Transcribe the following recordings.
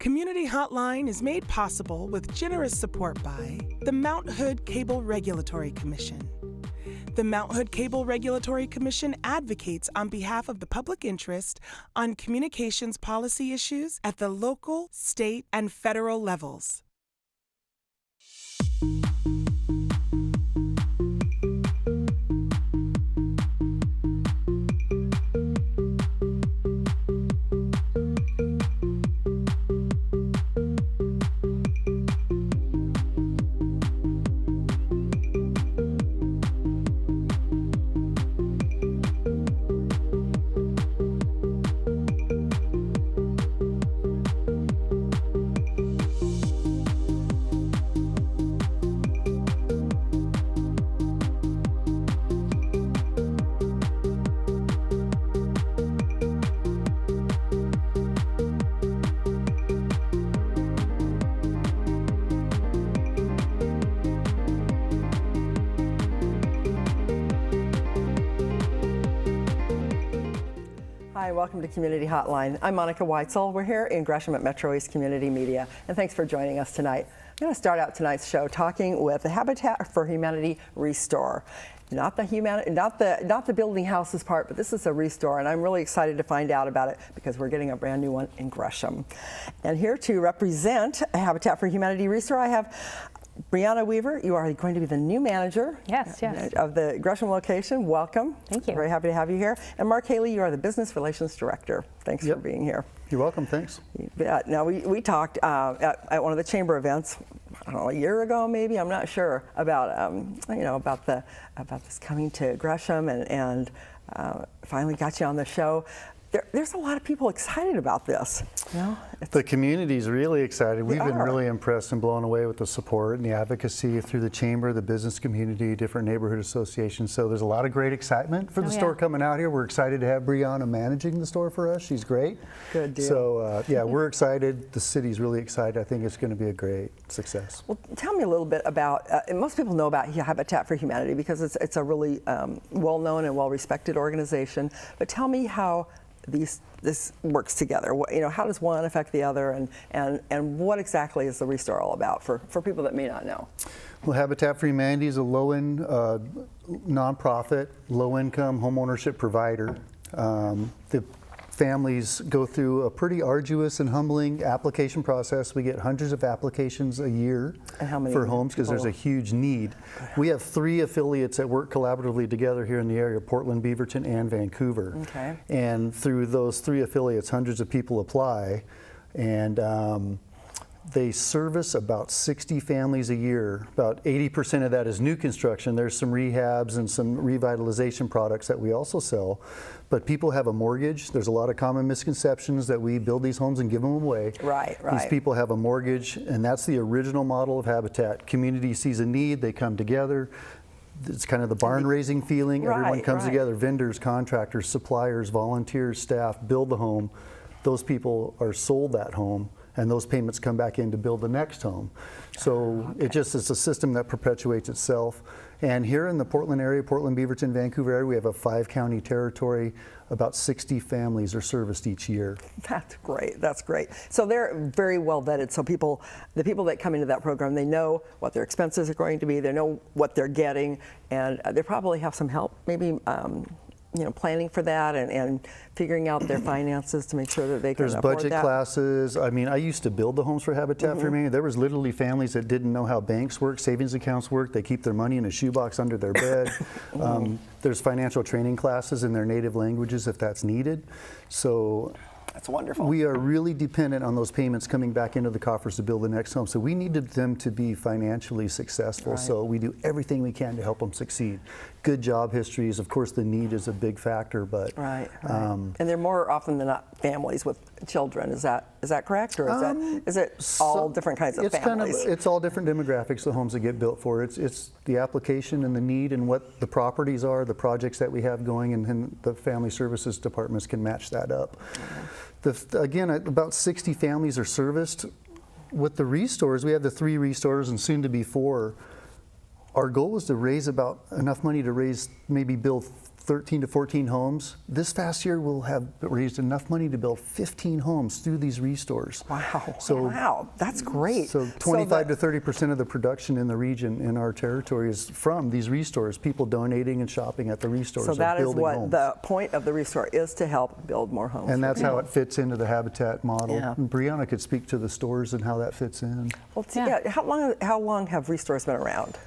Community Hotline is made possible with generous support by the Mount Hood Cable Regulatory Commission. The Mount Hood Cable Regulatory Commission advocates on behalf of the public interest on communications policy issues at the local, state, and federal levels. Hi, welcome to Community Hotline. I'm Monica Weitzel. We're here in Gresham at MetroEast Community Media, and thanks for joining us tonight. I'm going to start out tonight's show talking with the Habitat for Humanity Restore. Not the building houses part, but this is a restore, and I'm really excited to find out about it because we're getting a brand new one in Gresham. And here to represent Habitat for Humanity Restore, I have Brianna Weaver. You are going to be the new manager of the Gresham location. Welcome. Thank you. Very happy to have you here. And Mark Haley, you are the Business Relations Director. Thanks for being here. You're welcome. Thanks. Now, we talked at one of the chamber events, I don't know, a year ago maybe, I'm not sure, about about this coming to Gresham, and finally got you on the show. There's a lot of people excited about this. The community's really excited. We've been really impressed and blown away with the support and the advocacy through the chamber, the business community, different neighborhood associations. So there's a lot of great excitement for the store coming out here. We're excited to have Brianna managing the store for us. She's great. Good deal. So we're excited. The city's really excited. I think it's going to be a great success. Well, tell me a little bit about, most people know about Habitat for Humanity because it's a really well-known and well-respected organization, but tell me how this works together. How does one affect the other, and what exactly is the restore all about for people that may not know? Well, Habitat for Humanity is a low-end nonprofit, low-income homeownership provider. The families go through a pretty arduous and humbling application process. We get hundreds of applications a year for homes because there's a huge need. We have 3 affiliates that work collaboratively together here in the area: Portland, Beaverton, and Vancouver. Okay. And through those 3 affiliates, hundreds of people apply, and they service about 60 families a year. About 80% of that is new construction. There's some rehabs and some revitalization products that we also sell. But people have a mortgage. There's a lot of common misconceptions that we build these homes and give them away. Right. These people have a mortgage, and that's the original model of Habitat. Community sees a need, they come together. It's kind of the barn raising feeling. Everyone comes together, vendors, contractors, suppliers, volunteers, staff, build the home. Those people are sold that home, and those payments come back in to build the next home. So it's a system that perpetuates itself. And here in the Portland area, Portland, Beaverton, Vancouver area, we have a 5-county territory. About 60 families are serviced each year. That's great. That's great. So they're very well vetted. So the people that come into that program, they know what their expenses are going to be. They know what they're getting, and they probably have some help, maybe planning for that and figuring out their finances to make sure that they can afford that. There's budget classes. I mean, I used to build the homes for Habitat for Humanity. There was literally families that didn't know how banks work, savings accounts work. They keep their money in a shoebox under their bed. There's financial training classes in their native languages if that's needed. So that's wonderful. We are really dependent on those payments coming back into the coffers to build the next home. So we needed them to be financially successful. So we do everything we can to help them succeed. Good job histories. Of course, the need is a big factor, but and they're more often than not families with children. Is that correct, or is it all different kinds of families? It's all different demographics. The homes that get built for it's the application and the need and what the properties are, the projects that we have going, and the family services departments can match that up. Again, about 60 families are serviced. With the restores, we have the 3 restores and soon to be 4. Our goal was to raise about enough money to maybe build 13 to 14 homes. This past year, we'll have raised enough money to build 15 homes through these restores. Wow. So, wow, that's great. So 25 to 30% of the production in the region, in our territory, is from these restores, people donating and shopping at the restores. So that is what homes. the point of the restore is, to help build more homes. And that's how it fits into the Habitat model. Yeah. And Brianna could speak to the stores and how that fits in. Well, how long have restores been around?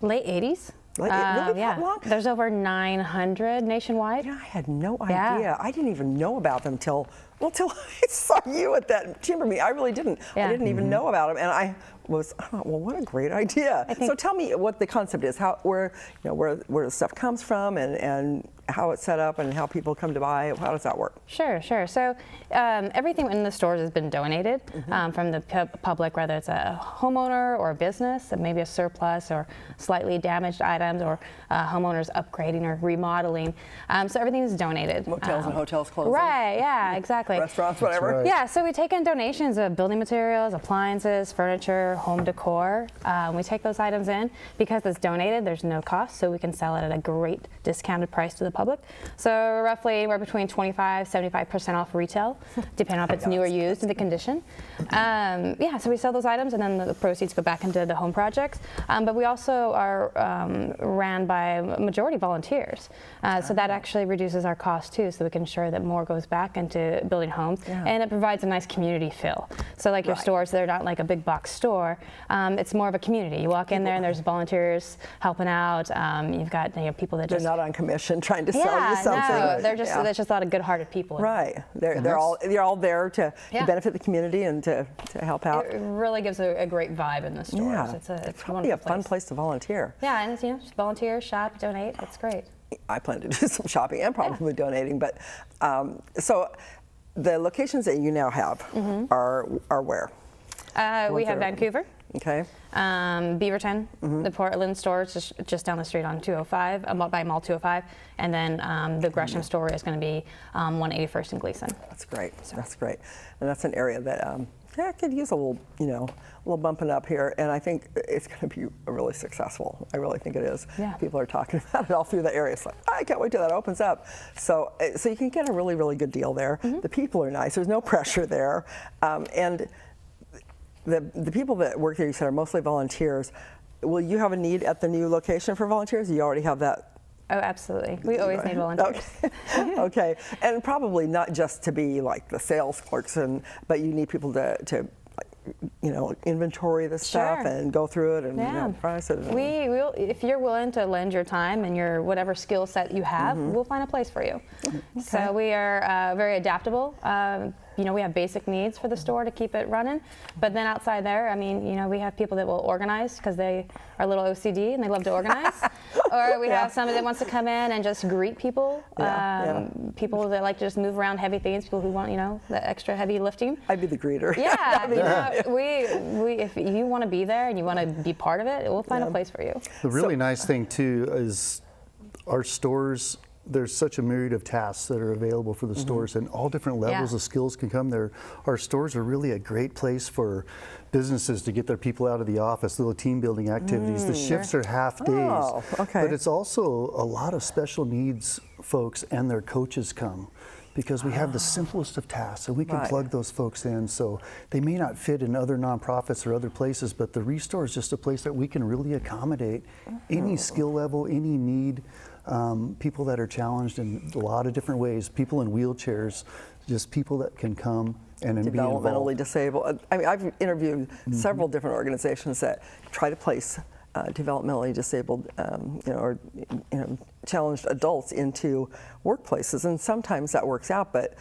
Late 80s. Really Yeah. that long? There's over 900 nationwide. I had no idea. Yeah. I didn't even know about them till I saw you at that chamber meeting. I really didn't. Yeah. I didn't even know about them, and I thought, well, what a great idea. So tell me what the concept is, where the stuff comes from, and how it's set up, and how people come to buy it. How does that work? Sure. So everything in the stores has been donated from the public, whether it's a homeowner or a business, maybe a surplus or slightly damaged items, or homeowners upgrading or remodeling. So everything is donated. Motels and hotels closing. Right. Yeah. Exactly. Restaurants, whatever. Right. Yeah, so we take in donations of building materials, appliances, furniture, home decor. We take those items in. Because it's donated, there's no cost, so we can sell it at a great discounted price to the public. So roughly we're between 25-75% off retail, depending on if it's new or used and the condition. Yeah, so we sell those items, and then the proceeds go back into the home projects. But we also are ran by majority volunteers. So that actually reduces our cost too, so we can ensure that more goes back into building homes, and it provides a nice community feel. So like your stores, they're not like a big box store. It's more of a community. You walk in there and there's volunteers helping out. You've got people that They're just not on commission trying to sell you something. No, they're just there's just a lot of good-hearted people. Right. They're all there to benefit the community and to help out. It really gives a great vibe in the stores. Yeah. It's probably a wonderful fun place to volunteer. Yeah, and just volunteer, shop, donate. It's great. I plan to do some shopping and probably donating, but so the locations that you now have are where? We have Vancouver. Okay. Beaverton, the Portland store is just down the street on 205, by Mall 205, and then the Gresham store is going to be 181st and Gleason. That's great. That's great, and that's an area that could use a little bumping up here, and I think it's going to be really successful. I really think it is. Yeah. People are talking about it all through the area. It's like, I can't wait till that opens up. So you can get a really, really good deal there. The people are nice. There's no pressure there, and the people that work there, you said, are mostly volunteers. Will you have a need at the new location for volunteers? You already have that? Oh, absolutely. We always need volunteers. Okay, and probably not just to be like the sales clerks, but you need people to inventory the stuff and go through it and price it. We'll, if you're willing to lend your time and your whatever skill set you have, we'll find a place for you. Okay. So we are very adaptable. We have basic needs for the store to keep it running, but then outside there, we have people that will organize because they are a little OCD and they love to organize, or we have somebody that wants to come in and just greet people. People that like to just move around heavy things, people who want the extra heavy lifting. I'd be the greeter. Yeah, we if you want to be there and you want to be part of it, we'll find a place for you. The really nice thing too is our stores. There's such a myriad of tasks that are available for the stores, and all different levels of skills can come there. Our stores are really a great place for businesses to get their people out of the office, little team building activities. The shifts are half days, but it's also a lot of special needs folks and their coaches come, because we have the simplest of tasks, and we can plug those folks in. So they may not fit in other nonprofits or other places, but the Restore is just a place that we can really accommodate any skill level, any need. People that are challenged in a lot of different ways, people in wheelchairs, just people that can come and be involved. Developmentally disabled. I've interviewed several different organizations that try to place developmentally disabled, or challenged adults into workplaces, and sometimes that works out, but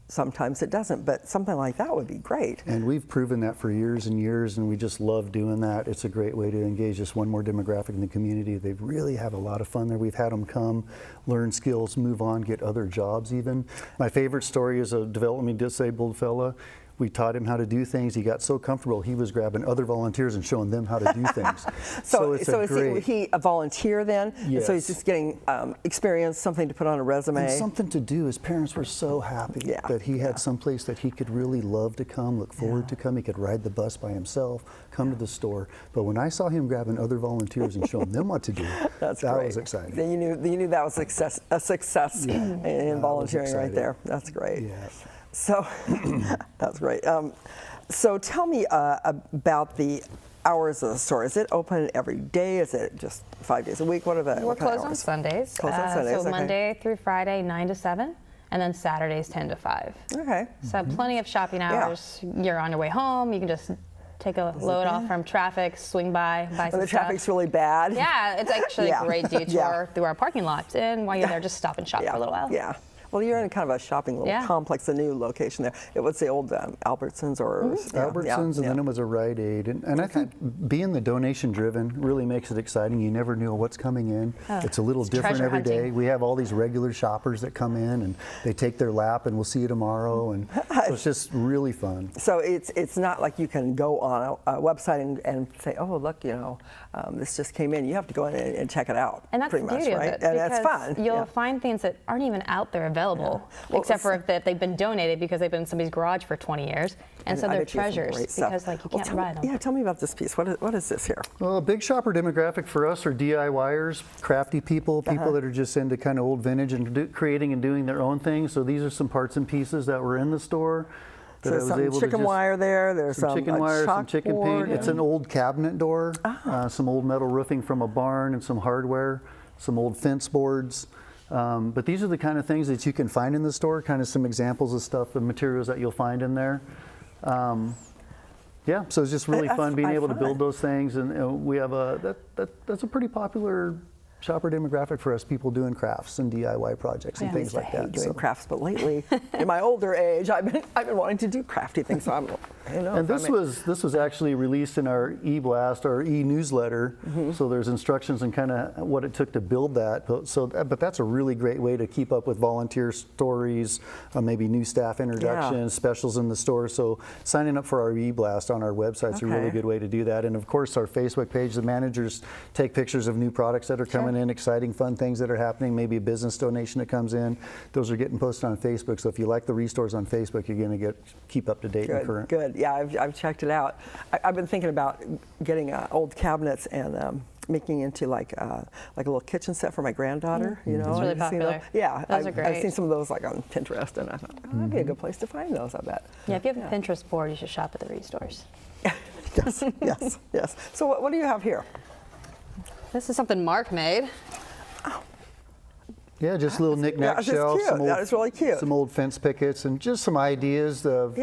sometimes it doesn't. But something like that would be great. And we've proven that for years and years, and we just love doing that. It's a great way to engage just one more demographic in the community. They really have a lot of fun there. We've had them come, learn skills, move on, get other jobs even. My favorite story is a developmentally disabled fella. We taught him how to do things. He got so comfortable, he was grabbing other volunteers and showing them how to do things. So it's is he a volunteer then? Yes. So he's just getting experience, something to put on a resume. And something to do. His parents were so happy that he had some place that he could really love to come, look forward to come. He could ride the bus by himself, come to the store. But when I saw him grabbing other volunteers and showing them what to do, that was exciting. Then you knew that was a success in volunteering right there. That's great. Yeah. So that's great. So tell me about the hours of the store. Is it open every day? Is it just 5 days a week? What are the We're closed on Sundays. Closed on Sundays. So Monday through Friday, 9 to 7. And then Saturdays 10 to 5. Okay. So plenty of shopping hours. You're on your way home. You can just take a load off from traffic, swing by, buy some When the stuff. traffic's really bad. Yeah, it's actually a great detour through our parking lot. And while you're there, just stop and shop for a little while. Yeah. Well, you're in kind of a shopping little complex, a new location there. It was the old Albertsons or Albertsons, and then it was a Rite Aid. And I think being the donation driven really makes it exciting. You never know what's coming in. It's a little different every day. We have all these regular shoppers that come in and they take their lap and we'll see you tomorrow. And so it's just really fun. So it's not like you can go on a website and say, oh, look, this just came in. You have to go in and check it out. And that's pretty the beauty much, of right? it. And that's fun. You'll find things that aren't even out there available, well, except for if they've been donated because they've been in somebody's garage for 20 years. And so they're treasures because you can't buy them. Yeah, tell me about this piece. What is this here? Well, a big shopper demographic for us are DIYers, crafty people that are just into kind of old vintage and creating and doing their own things. So these are some parts and pieces that were in the store. So there's some chicken wire there. There's some chicken wire, some chicken paint. Yeah. It's an old cabinet door, some old metal roofing from a barn, and some hardware, some old fence boards. But these are the kind of things that you can find in the store, kind of some examples of stuff, the materials that you'll find in there. Yeah, so it's just really fun being able to build those things. And we have that's a pretty popular shopper demographic for us, people doing crafts and DIY projects and things like that. I hate doing crafts, but lately, in my older age, I've been wanting to do crafty things. So and this was actually released in our e-blast, our e-newsletter. So there's instructions and kind of what it took to build that. But that's a really great way to keep up with volunteer stories, maybe new staff introductions, specials in the store. So signing up for our e-blast on our website is a really good way to do that. And of course, our Facebook page, the managers take pictures of new products that are coming in, exciting, fun things that are happening, maybe a business donation that comes in. Those are getting posted on Facebook. So if you like the restores on Facebook, you're going to keep up to date and current. Good. Yeah, I've checked it out. I've been thinking about getting old cabinets and making into like a little kitchen set for my granddaughter. It's really popular. Yeah, those are great. I've seen some of those like on Pinterest, and I thought that'd be a good place to find those. I bet. Yeah, if you have a Pinterest board, you should shop at the restores. Yes. So what do you have here? This is something Mark made. Yeah, just little knick-knack shelves. That is really cute. Some old fence pickets and just some ideas of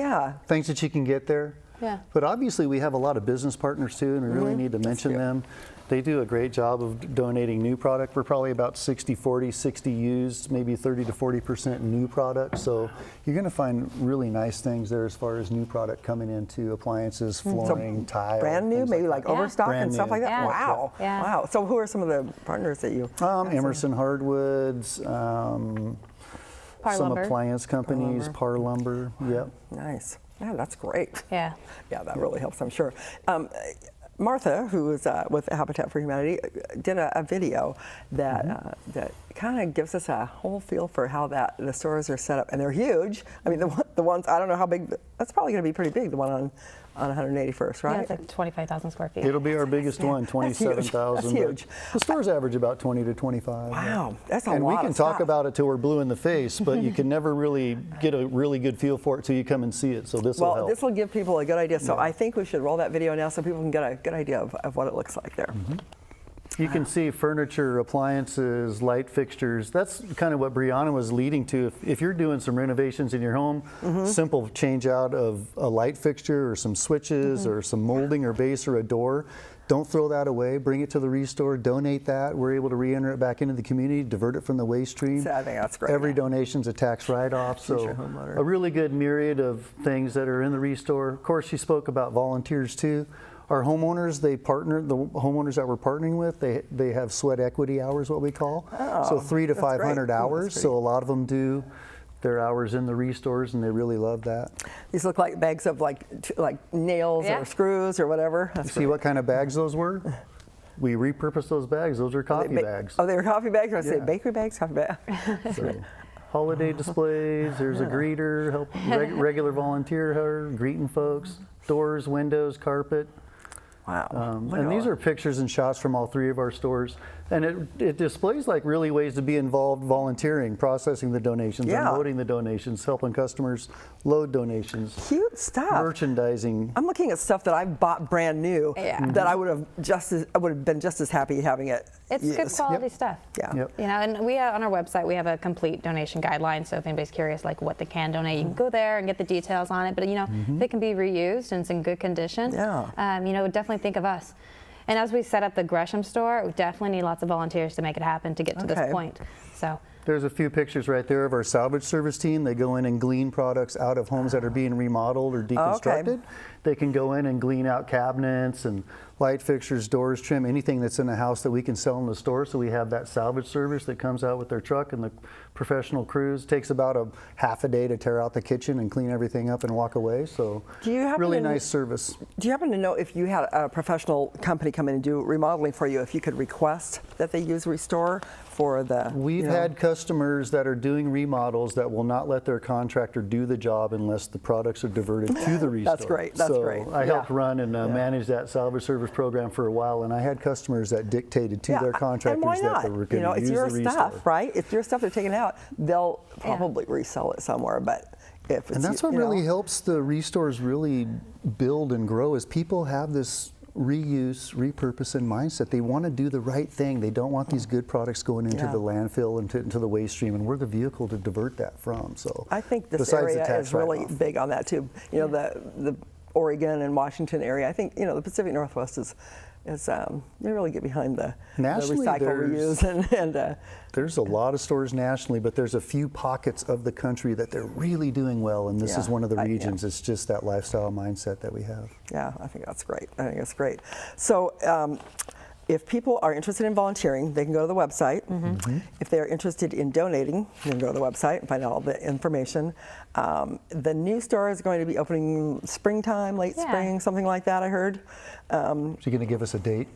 things that you can get there. Yeah. But obviously we have a lot of business partners too, and we really need to mention them. They do a great job of donating new product. We're probably about 60-40, 60 used, maybe 30 to 40% new product. So you're going to find really nice things there as far as new product coming into appliances, flooring, tile. Brand new, maybe like overstock Brand and stuff new. like that? Yeah. Wow. Yeah. Wow. So who are some of the partners that you? Emerson Hardwoods, some Lumber. appliance companies, Par Lumber. Yep. Nice. Yeah, that's great. Yeah. Yeah, that really helps, I'm sure. Martha, who is with Habitat for Humanity, did a video that that kind of gives us a whole feel for how the stores are set up, and they're huge. I mean, the ones, I don't know how big. That's probably going to be pretty big. The one on 181st, right? Yeah, it's like 25,000 square feet. It'll be our biggest one, 27,000. That's huge. The stores average about 20 to 25. Wow, that's a lot. And we can of talk stuff. about it till we're blue in the face, but you can never really get a really good feel for it till you come and see it. So this will help. This will give people a good idea. So I think we should roll that video now so people can get a good idea of what it looks like there. You can see furniture, appliances, light fixtures. That's kind of what Brianna was leading to. If you're doing some renovations in your home, simple change out of a light fixture or some switches or some molding or base or a door, don't throw that away. Bring it to the restore, donate that. We're able to re-enter it back into the community, divert it from the waste stream. So I think that's great. Every donation's a tax write-off. So a really good myriad of things that are in the restore. Of course, she spoke about volunteers too. Our homeowners, the homeowners that we're partnering with, they have sweat equity hours, what we call. So 300 to 500 hours. So a lot of them do their hours in the restores, and they really love that. These look like bags of like nails or screws or whatever. That's See what kind of bags those were? We repurposed those bags. Those are coffee bags. Oh, they were coffee bags? Or I said Yeah. bakery bags, coffee bags. So, holiday displays, there's a greeter, regular volunteer greeting folks, doors, windows, carpet. Wow. And these are pictures and shots from all 3 of our stores. And it displays like really ways to be involved volunteering, processing the donations, unloading the donations, helping customers load donations. Cute stuff. Merchandising. I'm looking at stuff that I bought brand new that I would have been just as happy having it. It's good quality stuff. Yeah. Yep. You know, and we on our website we have a complete donation guideline. So if anybody's curious, like what they can donate, you can go there and get the details on it. But you know, they can be reused and it's in good condition. Yeah. You know, definitely think of us. And as we set up the Gresham store, we definitely need lots of volunteers to make it happen to get to this point. So. There's a few pictures right there of our salvage service team. They go in and glean products out of homes that are being remodeled or deconstructed. They can go in and glean out cabinets and light fixtures, doors, trim, anything that's in the house that we can sell in the store. So we have that salvage service that comes out with their truck, and the professional crews takes about a half a day to tear out the kitchen and clean everything up and walk away. So really nice service. Do you happen to know if you had a professional company come in and do remodeling for you, if you could request that they use Restore for the... We've had customers that are doing remodels that will not let their contractor do the job unless the products are diverted to the Restore. That's great. That's great. I helped run and manage that salvage service program for a while, and I had customers that dictated to their contractors that they were going to use the Restore. It's your stuff, right? It's your stuff they're taking out. They'll probably resell it somewhere, but if it's... And that's what really helps the Restores really build and grow, is people have this reuse, repurpose and mindset. They want to do the right thing. They don't want these good products going into the landfill and into the waste stream, and we're the vehicle to divert that from. So I think this area is really big on that too. You know, the Oregon and Washington area. I think, you know, the Pacific Northwest is they really get behind the recycle, reuse, and there's a lot of stores nationally, but there's a few pockets of the country that they're really doing well, and this is one of the regions. It's just that lifestyle mindset that we have. Yeah, I think that's great. I think that's great. So if people are interested in volunteering, they can go to the website. If they're interested in donating, they can go to the website and find out all the information. The new store is going to be opening springtime, late spring, something like that, I heard. So you're going to give us a date?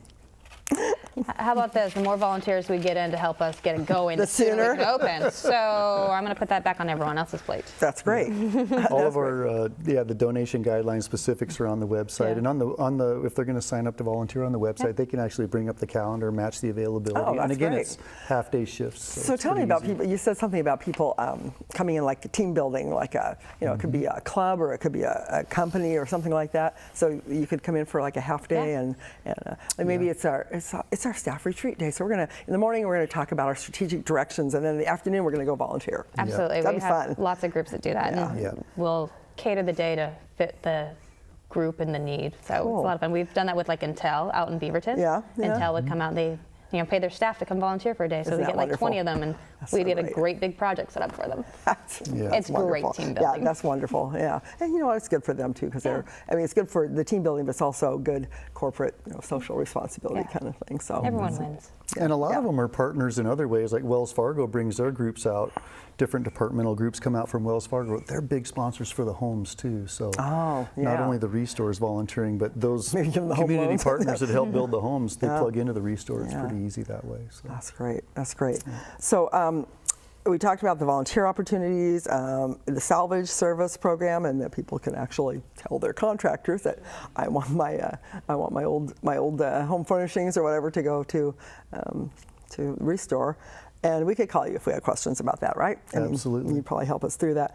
How about this? The more volunteers we get in to help us get it going, the sooner we can open. So I'm going to put that back on everyone else's plate. That's great. All of our the donation guidelines specifics are on the website, and on the if they're going to sign up to volunteer on the website, they can actually bring up the calendar, match the availability. Oh, that's and again, great. it's half-day shifts. So tell me about people. You said something about people coming in like a team building, like a it could be a club or it could be a company or something like that. So you could come in for like a half day and maybe it's our staff retreat day. So in the morning we're going to talk about our strategic directions, and then in the afternoon we're going to go volunteer. Absolutely, That'd we be have fun. lots of groups that do that, and we'll cater the day to fit the group and the need. So it's a lot of fun. We've done that with like Intel out in Beaverton. Intel would come out, they pay their staff to come volunteer for a day, so we get like 20 of them, and we get a great big project set up for them. It's great team building. Yeah, that's wonderful. Yeah, and you know what? It's good for them too, because it's good for the team building, but it's also good corporate, social responsibility kind of thing. So everyone wins. And a lot of them are partners in other ways. Like Wells Fargo brings their groups out. Different departmental groups come out from Wells Fargo. They're big sponsors for the homes too. So not only the Restores volunteering, but those community partners that help build the homes, they plug into the Restore. It's pretty easy that way. So. That's great. That's great. So we talked about the volunteer opportunities, the salvage service program, and that people can actually tell their contractors that I want my old home furnishings or whatever to go to Restore. And we could call you if we had questions about that, right? Absolutely. You'd probably help us through that.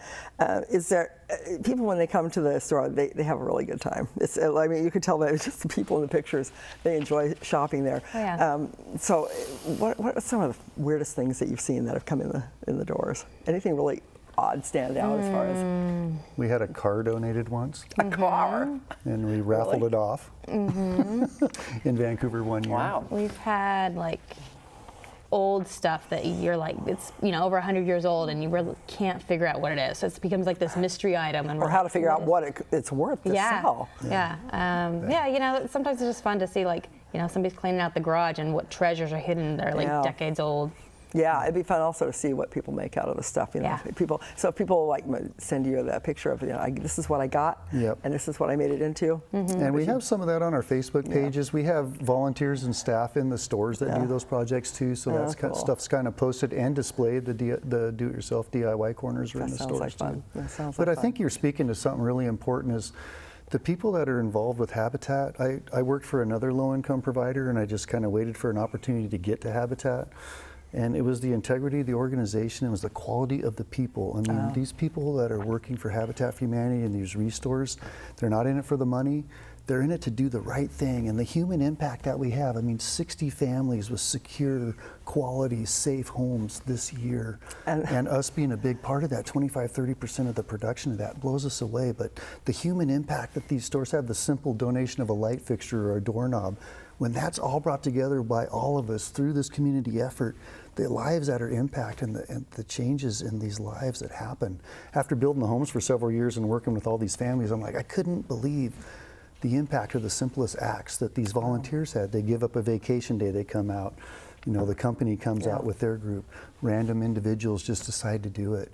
Is there people, when they come to the store, they have a really good time. I mean, you could tell that it's just the people in the pictures, they enjoy shopping there. Oh, yeah. So what are some of the weirdest things that you've seen that have come in the doors? Anything really odd stand out as far as? We had a car donated once. A car? And we raffled it off in Vancouver one year. Wow. We've had like old stuff that you're like, it's over 100 years old, and you really can't figure out what it is. So it becomes like this mystery item, and or how to figure out what it's worth to sell. Sometimes it's just fun to see somebody's cleaning out the garage and what treasures are hidden that are like decades old. Yeah, it'd be fun also to see what people make out of the stuff. You know, Yeah. So if people like send you the picture of, this is what I got, Yep. and this is what I made it into. And we have some of that on our Facebook pages. We have volunteers and staff in the stores that do those projects too. So that's cool. stuff's kind of posted and displayed. The do-it-yourself DIY corners are in the Sounds stores like fun. too. That sounds But like I think you're speaking to something really important is the people that are involved with Habitat. I worked for another low-income provider, and I just kind of waited for an opportunity to get to Habitat. And it was the integrity of the organization, it was the quality of the people. I mean, these people that are working for Habitat for Humanity and these restores, they're not in it for the money, they're in it to do the right thing. And the human impact that we have, I mean, 60 families with secure, quality, safe homes this year. And us being a big part of that, 25–30% of the production of that blows us away. But the human impact that these stores have, the simple donation of a light fixture or a doorknob, when that's all brought together by all of us through this community effort, the lives that are impacted and the changes in these lives that happen. After building the homes for several years and working with all these families, I'm like, I couldn't believe the impact of the simplest acts that these volunteers had. They give up a vacation day, they come out. You know, the company comes out with their group. Random individuals just decide to do it.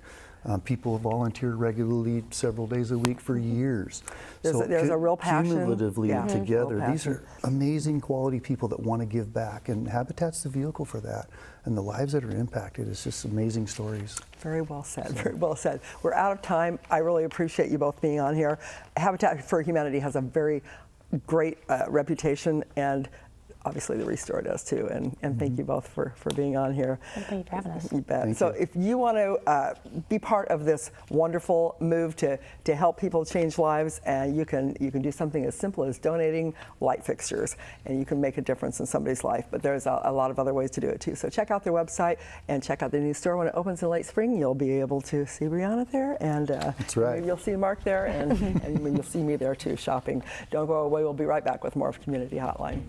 People volunteer regularly several days a week for years. There's a real passion. Cumulatively together, Real these are amazing quality people that want to give back, and Habitat's the vehicle for that. And the lives that are impacted, it's just amazing stories. Very well said, very well said. We're out of time. I really appreciate you both being on here. Habitat for Humanity has a very great reputation, and obviously the Restore does too, and thank you both for being on here. Thank you for having us. You bet. Thank So you. if you want to be part of this wonderful move to help people change lives, and you can do something as simple as donating light fixtures, and you can make a difference in somebody's life. But there's a lot of other ways to do it too. So check out their website and check out the new store. When it opens in late spring, you'll be able to see Brianna there, and That's right. maybe you'll see Mark there, and you'll see me there too, shopping. Don't go away. We'll be right back with more of Community Hotline.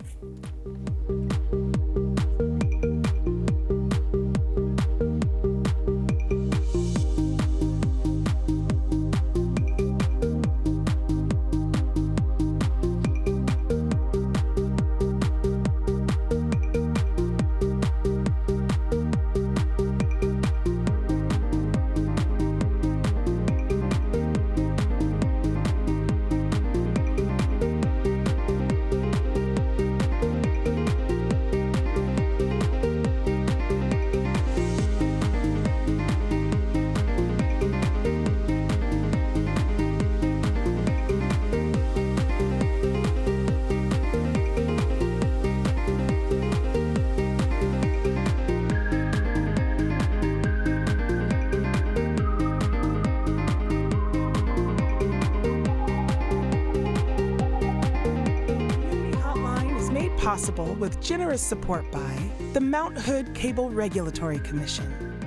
Possible with generous support by the Mount Hood Cable Regulatory Commission.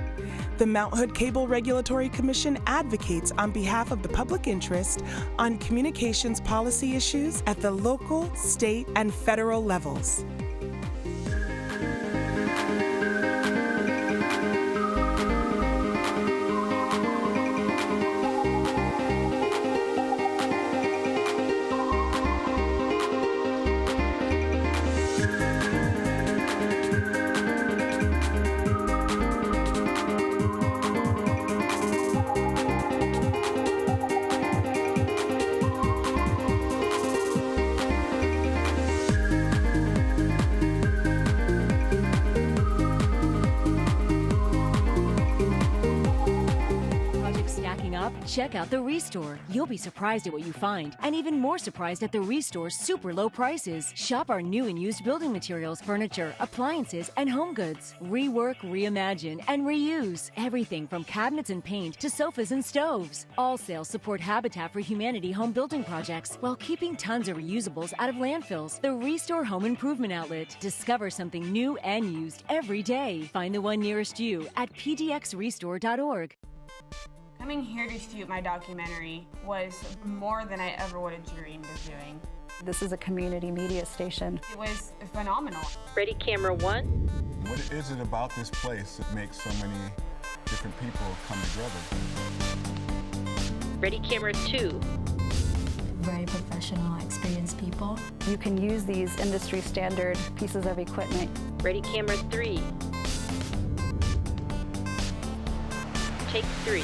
The Mount Hood Cable Regulatory Commission advocates on behalf of the public interest on communications policy issues at the local, state, and federal levels. Check out the Restore. You'll be surprised at what you find, and even more surprised at the Restore's super low prices. Shop our new and used building materials, furniture, appliances, and home goods. Rework, reimagine, and reuse. Everything from cabinets and paint to sofas and stoves. All sales support Habitat for Humanity home building projects while keeping tons of reusables out of landfills. The Restore Home Improvement Outlet. Discover something new and used every day. Find the one nearest you at pdxrestore.org. Coming here to shoot my documentary was more than I ever would have dreamed of doing. This is a community media station. It was phenomenal. Ready, camera one. What is it about this place that makes so many different people come together? Ready, camera two. Very professional, experienced people. You can use these industry standard pieces of equipment. Ready, camera three. Take 3. You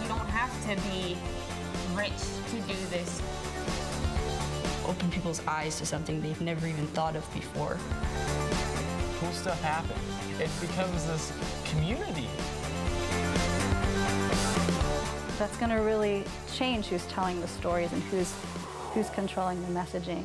don't have to be rich to do this. Open people's eyes to something they've never even thought of before. Cool stuff happens. It becomes this community. That's going to really change who's telling the stories and who's controlling the messaging.